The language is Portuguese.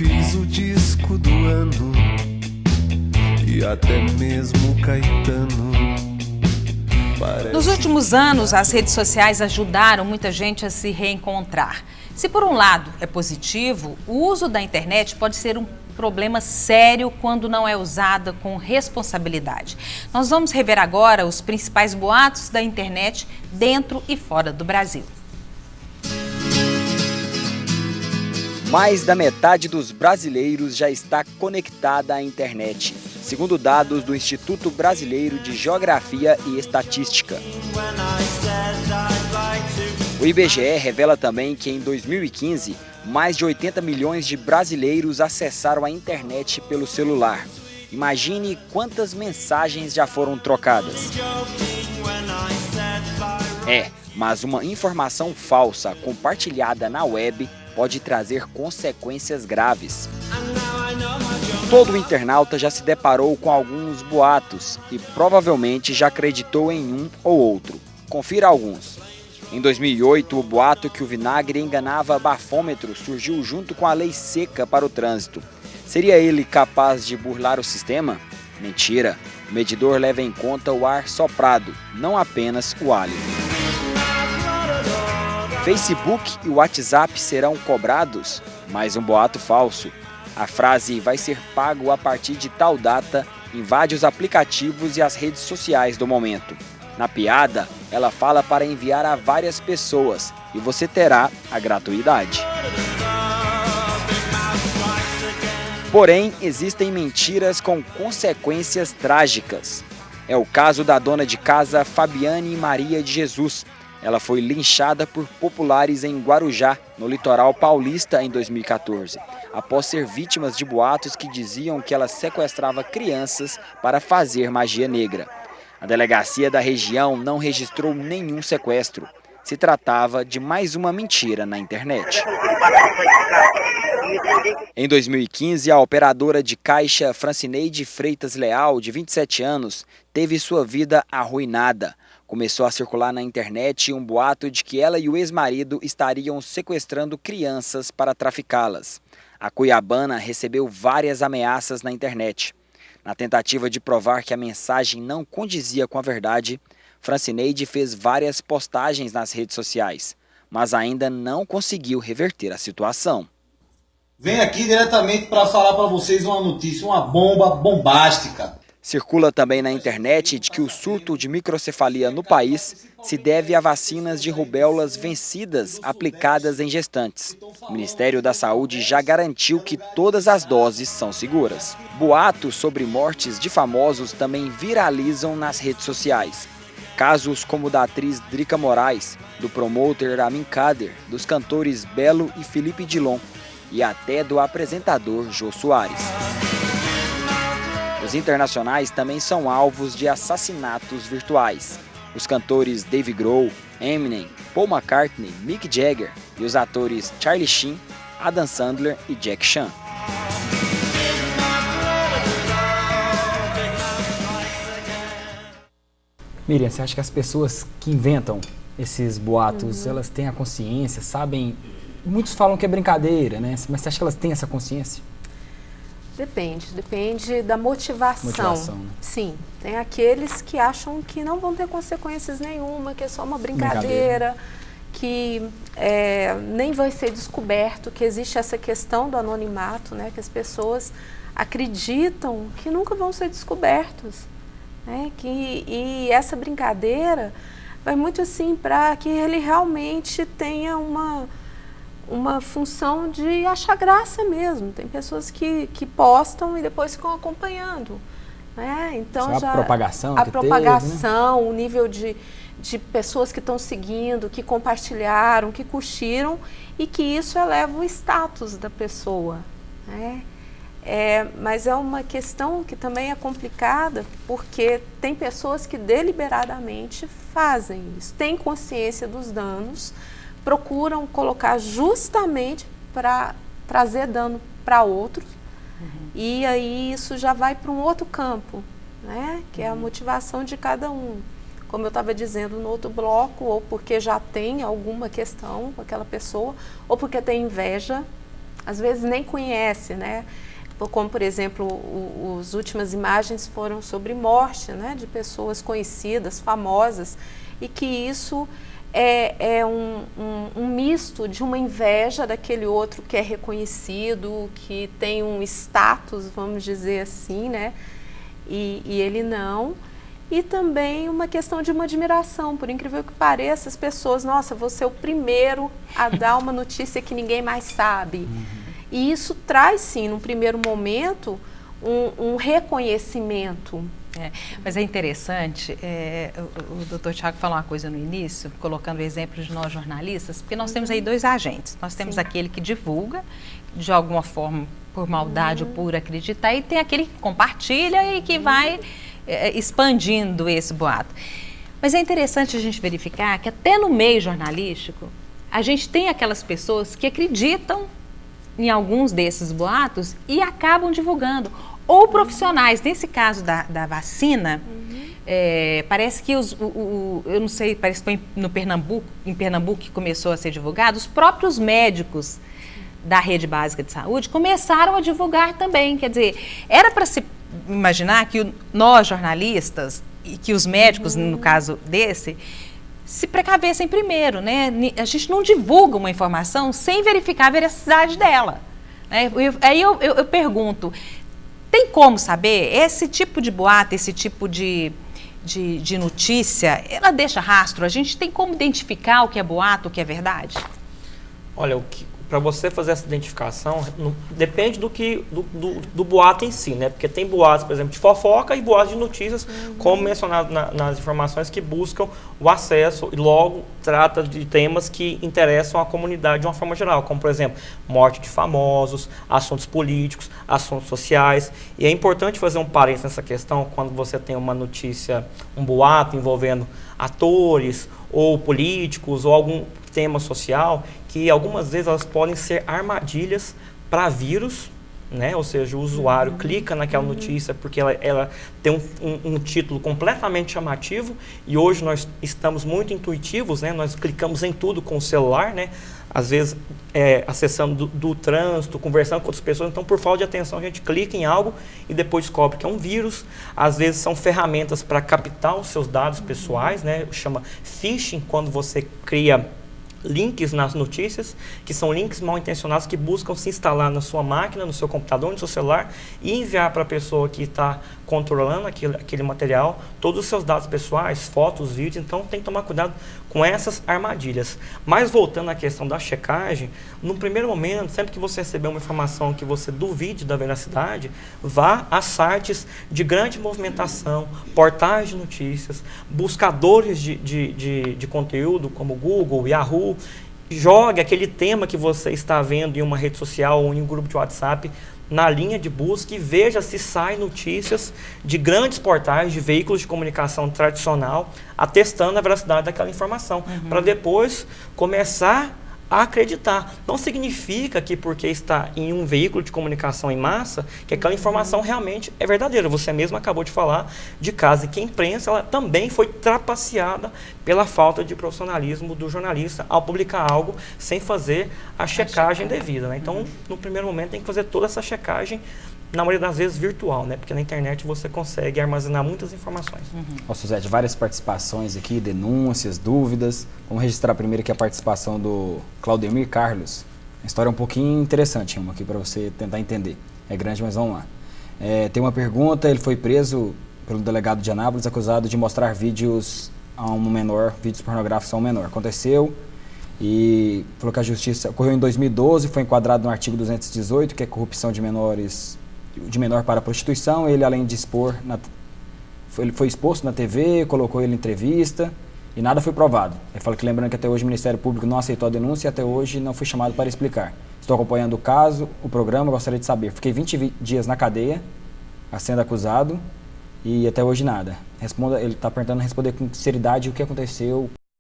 fiz o disco do ano e até mesmo Caetano. Nos últimos anos, as redes sociais ajudaram muita gente a se reencontrar. Se por um lado é positivo, o uso da internet pode ser um problema sério quando não é usada com responsabilidade. Nós vamos rever agora os principais boatos da internet dentro e fora do Brasil. Mais da metade dos brasileiros já está conectada à internet, segundo dados do Instituto Brasileiro de Geografia e Estatística. O IBGE revela também que em 2015, mais de 80 milhões de brasileiros acessaram a internet pelo celular. Imagine quantas mensagens já foram trocadas. Mas uma informação falsa compartilhada na web pode trazer consequências graves. Todo internauta já se deparou com alguns boatos e provavelmente já acreditou em um ou outro. Confira alguns. Em 2008, o boato que o vinagre enganava bafômetro surgiu junto com a lei seca para o trânsito. Seria ele capaz de burlar o sistema? Mentira. O medidor leva em conta o ar soprado, não apenas o hálito. Facebook e WhatsApp serão cobrados? Mais um boato falso. A frase "vai ser pago a partir de tal data" invade os aplicativos e as redes sociais do momento. Na piada, ela fala para enviar a várias pessoas e você terá a gratuidade. Porém, existem mentiras com consequências trágicas. É o caso da dona de casa Fabiane Maria de Jesus. Ela foi linchada por populares em Guarujá, no litoral paulista, em 2014, após ser vítima de boatos que diziam que ela sequestrava crianças para fazer magia negra. A delegacia da região não registrou nenhum sequestro. Se tratava de mais uma mentira na internet. Em 2015, a operadora de caixa Francineide Freitas Leal, de 27 anos, teve sua vida arruinada. Começou a circular na internet um boato de que ela e o ex-marido estariam sequestrando crianças para traficá-las. A cuiabana recebeu várias ameaças na internet. Na tentativa de provar que a mensagem não condizia com a verdade, Francineide fez várias postagens nas redes sociais, mas ainda não conseguiu reverter a situação. Venho aqui diretamente para falar para vocês uma notícia, uma bomba bombástica. Circula também na internet de que o surto de microcefalia no país se deve a vacinas de rubéolas vencidas aplicadas em gestantes. O Ministério da Saúde já garantiu que todas as doses são seguras. Boatos sobre mortes de famosos também viralizam nas redes sociais. Casos como o da atriz Drica Moraes, do promotor Amin Kader, dos cantores Belo e Felipe Dilon e até do apresentador Jô Soares. Os internacionais também são alvos de assassinatos virtuais. Os cantores Dave Grohl, Eminem, Paul McCartney, Mick Jagger e os atores Charlie Sheen, Adam Sandler e Jack Chan. Miriam, você acha que as pessoas que inventam esses boatos, elas têm a consciência, sabem? Muitos falam que é brincadeira, né? Mas você acha que elas têm essa consciência? Depende da motivação. Né? Sim, tem aqueles que acham que não vão ter consequências nenhuma, que é só uma brincadeira. Que nem vai ser descoberto, que existe essa questão do anonimato, né? Que as pessoas acreditam que nunca vão ser descobertos. Né? E essa brincadeira vai muito assim para que ele realmente tenha uma função de achar graça mesmo. Tem pessoas que postam e depois ficam acompanhando. Né? Então, a propagação, né? O nível de pessoas que estão seguindo, que compartilharam, que curtiram, e que isso eleva o status da pessoa. Né? Mas é uma questão que também é complicada, porque tem pessoas que deliberadamente fazem isso, têm consciência dos danos, procuram colocar justamente para trazer dano para outros, e aí isso já vai para um outro campo, né? Que é a motivação de cada um. Como eu estava dizendo no outro bloco, ou porque já tem alguma questão com aquela pessoa, ou porque tem inveja, às vezes nem conhece, né? Como, por exemplo, as últimas imagens foram sobre morte, né, de pessoas conhecidas, famosas, e que isso é um misto de uma inveja daquele outro que é reconhecido, que tem um status, vamos dizer assim, né, e ele não. E também uma questão de uma admiração, por incrível que pareça, as pessoas, nossa, vou ser o primeiro a dar uma notícia que ninguém mais sabe. E isso traz, sim, num primeiro momento, um reconhecimento. Mas é interessante, o doutor Tiago falou uma coisa no início, colocando o exemplo de nós jornalistas, porque nós temos aí dois agentes. Nós temos aquele que divulga, de alguma forma, por maldade ou por acreditar, e tem aquele que compartilha e que vai expandindo esse boato. Mas é interessante a gente verificar que até no meio jornalístico, a gente tem aquelas pessoas que acreditam em alguns desses boatos e acabam divulgando. Ou profissionais, nesse caso da vacina, parece que eu não sei, parece que foi em Pernambuco que começou a ser divulgado, os próprios médicos da rede básica de saúde começaram a divulgar também. Quer dizer, era para se imaginar que nós jornalistas e que os médicos, no caso desse, se precavessem primeiro, né? A gente não divulga uma informação sem verificar a veracidade dela, né? Aí eu pergunto, tem como saber? Esse tipo de boato, esse tipo de notícia, ela deixa rastro? A gente tem como identificar o que é boato, o que é verdade? Olha, para você fazer essa identificação, depende do boato em si, né? Porque tem boatos, por exemplo, de fofoca e boatos de notícias, como mencionado nas informações, que buscam o acesso e logo trata de temas que interessam a comunidade de uma forma geral, como, por exemplo, morte de famosos, assuntos políticos, assuntos sociais. E é importante fazer um parênteses nessa questão quando você tem uma notícia, um boato envolvendo atores ou políticos ou algum tema social, que algumas vezes elas podem ser armadilhas para vírus, né? Ou seja, o usuário clica naquela notícia porque ela tem um título completamente chamativo, e hoje nós estamos muito intuitivos, né? Nós clicamos em tudo com o celular, né? Às vezes acessando do trânsito, conversando com outras pessoas, então por falta de atenção a gente clica em algo e depois descobre que é um vírus. Às vezes são ferramentas para captar os seus dados pessoais, né? Chama phishing, quando você cria links nas notícias, que são links mal intencionados que buscam se instalar na sua máquina, no seu computador, no seu celular e enviar para a pessoa que está controlando aquele material todos os seus dados pessoais, fotos, vídeos. Então tem que tomar cuidado com essas armadilhas. Mas voltando à questão da checagem, no primeiro momento, sempre que você receber uma informação que você duvide da veracidade, vá a sites de grande movimentação, portais de notícias, buscadores de conteúdo como Google, Yahoo. Jogue aquele tema que você está vendo em uma rede social ou em um grupo de WhatsApp na linha de busca e veja se saem notícias de grandes portais, de veículos de comunicação tradicional, atestando a veracidade daquela informação, para depois começar a acreditar. Não significa que porque está em um veículo de comunicação em massa, que aquela informação realmente é verdadeira. Você mesmo acabou de falar de casos em que a imprensa ela também foi trapaceada pela falta de profissionalismo do jornalista ao publicar algo sem fazer a checagem devida, né? Então, no primeiro momento, tem que fazer toda essa checagem, na maioria das vezes virtual, né? Porque na internet você consegue armazenar muitas informações. Ó, Suzete, várias participações aqui, denúncias, dúvidas. Vamos registrar primeiro aqui a participação do Claudemir Carlos. Uma história um pouquinho interessante, uma aqui para você tentar entender. É grande, mas vamos lá. Tem uma pergunta, ele foi preso pelo delegado de Anápolis, acusado de mostrar vídeos a um menor, vídeos pornográficos a um menor. Aconteceu e falou que a justiça ocorreu em 2012, foi enquadrado no artigo 218, que é corrupção de menor para prostituição. Ele, além de expor, ele foi exposto na TV, colocou ele em entrevista e nada foi provado. Ele fala que, lembrando que até hoje o Ministério Público não aceitou a denúncia e até hoje não foi chamado para explicar. Estou acompanhando o caso, o programa, gostaria de saber. Fiquei 20 dias na cadeia, sendo acusado, e até hoje nada. Ele está perguntando responder com sinceridade o que aconteceu